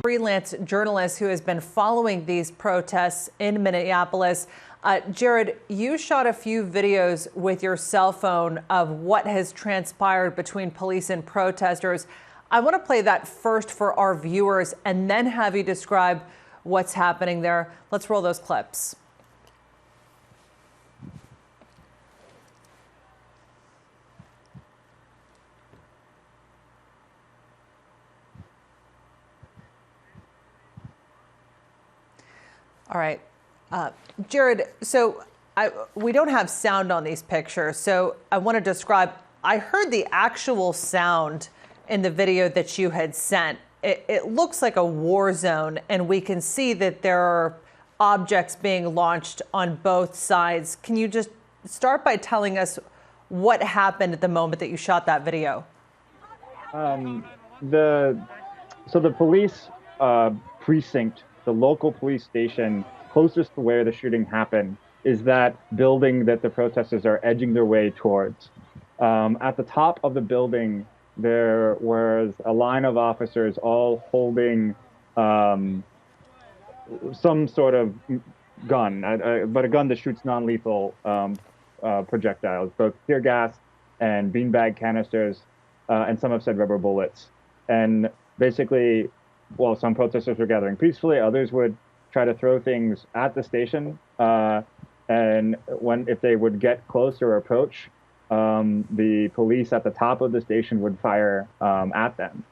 Freelance journalist who has been following these protests in Minneapolis. Jared, you shot a few videos with your cell phone of what has transpired between police and protesters. I want to play that first for our viewers and then have you describe what's happening there. Let's roll those clips. All right. Jared, so we don't have sound on these pictures, so I want to describe. I heard the actual sound in the video that you had sent. It looks like a war zone, and we can see that there are objects being launched on both sides. Can you just start by telling us what happened at the moment that you shot that video? The police precinct, the local police station closest to where the shooting happened, is that building that the protesters are edging their way towards. At the top of the building, there was a line of officers all holding some sort of gun, but a gun that shoots non-lethal projectiles, both tear gas and beanbag canisters, and some have said rubber bullets. And basically, well, some protesters were gathering peacefully, others would try to throw things at the station, and if they would get close or approach, the police at the top of the station would fire at them.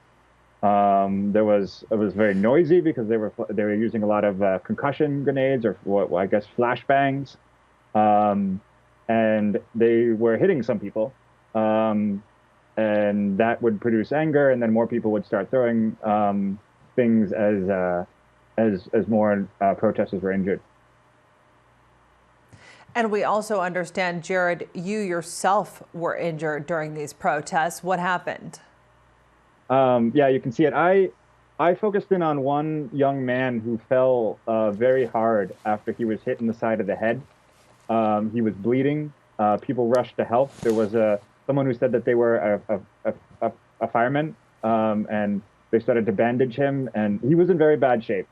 It was very noisy because they were using a lot of concussion grenades, or what I guess flashbangs, and they were hitting some people, and that would produce anger, and then more people would start throwing things as more protesters were injured. And we also understand, Jared, you yourself were injured during these protests. What happened? Yeah, you can see it. I focused in on one young man who fell very hard after he was hit in the side of the head. He was bleeding. People rushed to help. There was someone who said that they were a fireman, and they started to bandage him, and he was in very bad shape.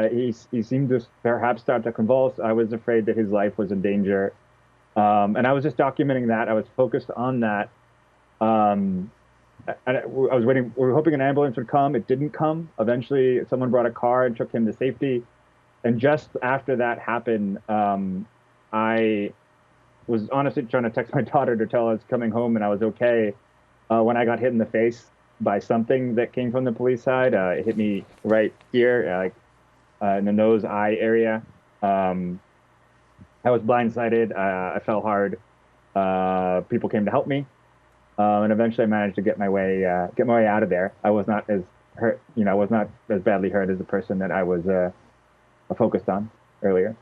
He seemed to perhaps start to convulse. I was afraid that his life was in danger. And I was just documenting that. I was focused on that. And I was waiting. We were hoping an ambulance would come. It didn't come. Eventually, someone brought a car and took him to safety. And just after that happened, I was honestly trying to text my daughter to tell her I was coming home and I was okay. When I got hit in the face by something that came from the police side. It hit me right here, in the nose, eye area. I was blindsided. I fell hard. People came to help me, and eventually I managed to get my way out of there. I was not as hurt, I was not as badly hurt as the person that I was focused on earlier.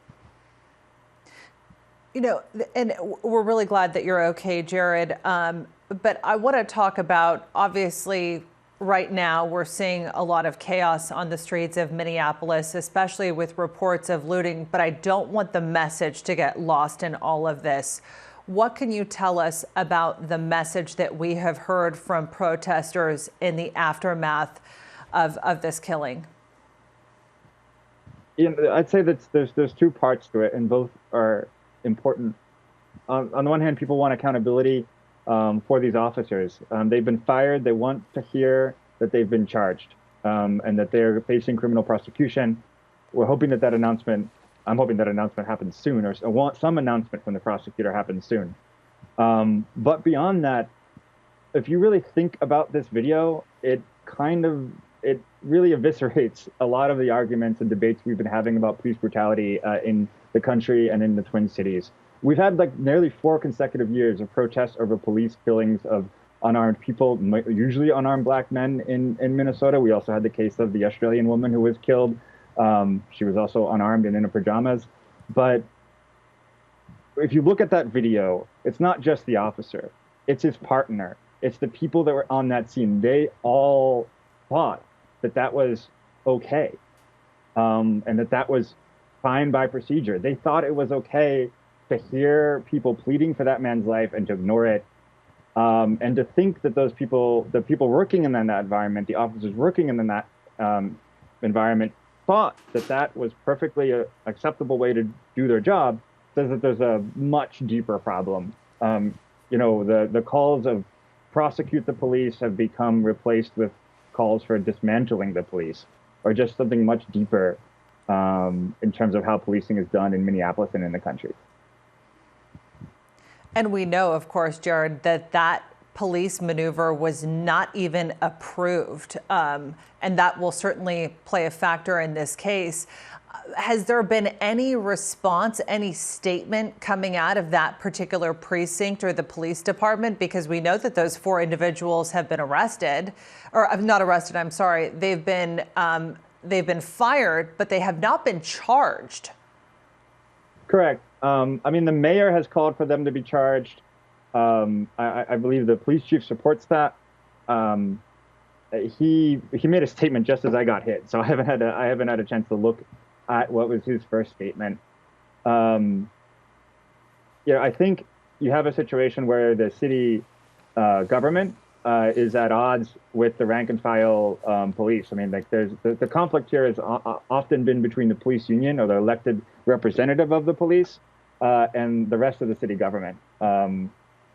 And we're really glad that you're okay, Jared. But I want to talk about, obviously, right now we're seeing a lot of chaos on the streets of Minneapolis, especially with reports of looting. But I don't want the message to get lost in all of this. What can you tell us about the message that we have heard from protesters in the aftermath of this killing? I'd say that there's two parts to it, and both are important. On the one hand, people want accountability for these officers. They've been fired. They want to hear that they've been charged, and that they're facing criminal prosecution. We're hoping that announcement, I'm hoping that announcement happens soon, or want some announcement from the prosecutor happens soon. But beyond that, if you really think about this video, it really eviscerates a lot of the arguments and debates we've been having about police brutality in the country and in the Twin Cities. We've had nearly 4 consecutive years of protests over police killings of unarmed people, usually unarmed black men in Minnesota. We also had the case of the Australian woman who was killed. She was also unarmed and in her pajamas. But if you look at that video, it's not just the officer. It's his partner. It's the people that were on that scene. They all thought that was okay, and that was fine by procedure. They thought it was okay to hear people pleading for that man's life and to ignore it, and to think that those people, the people working in that environment, the officers working in that environment thought that that was perfectly acceptable way to do their job, says that there's a much deeper problem. The calls of prosecute the police have become replaced with calls for dismantling the police, or just something much deeper in terms of how policing is done in Minneapolis and in the country. And we know, of course, Jared, that police maneuver was not even approved, and that will certainly play a factor in this case. Has there been any response, any statement coming out of that particular precinct or the police department? Because we know that those 4 individuals have been arrested, or not arrested, I'm sorry. They've been fired, but they have not been charged. Correct. The mayor has called for them to be charged. I believe the police chief supports that. He made a statement just as I got hit, so I haven't had a chance to look at what was his first statement. I think you have a situation where the city government is at odds with the rank and file police. There's the conflict here has often been between the police union, or the elected representative of the police, and the rest of the city government.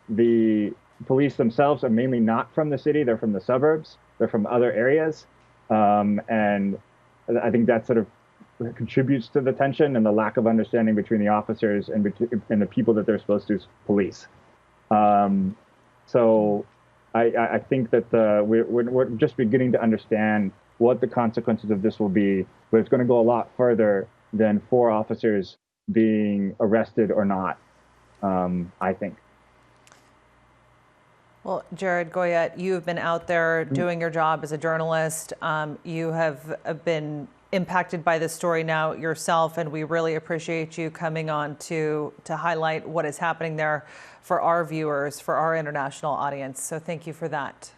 The police themselves are mainly not from the city; they're from the suburbs. They're from other areas, and I think that sort of contributes to the tension and the lack of understanding between the officers and the people that they're supposed to police. So I think that we're just beginning to understand what the consequences of this will be, but it's going to go a lot further than 4 officers being arrested or not, I think. Well, Jared Goyette, you've been out there doing your job as a journalist. You have been impacted by this story now yourself, and we really appreciate you coming on to highlight what is happening there for our viewers, for our international audience. So thank you for that.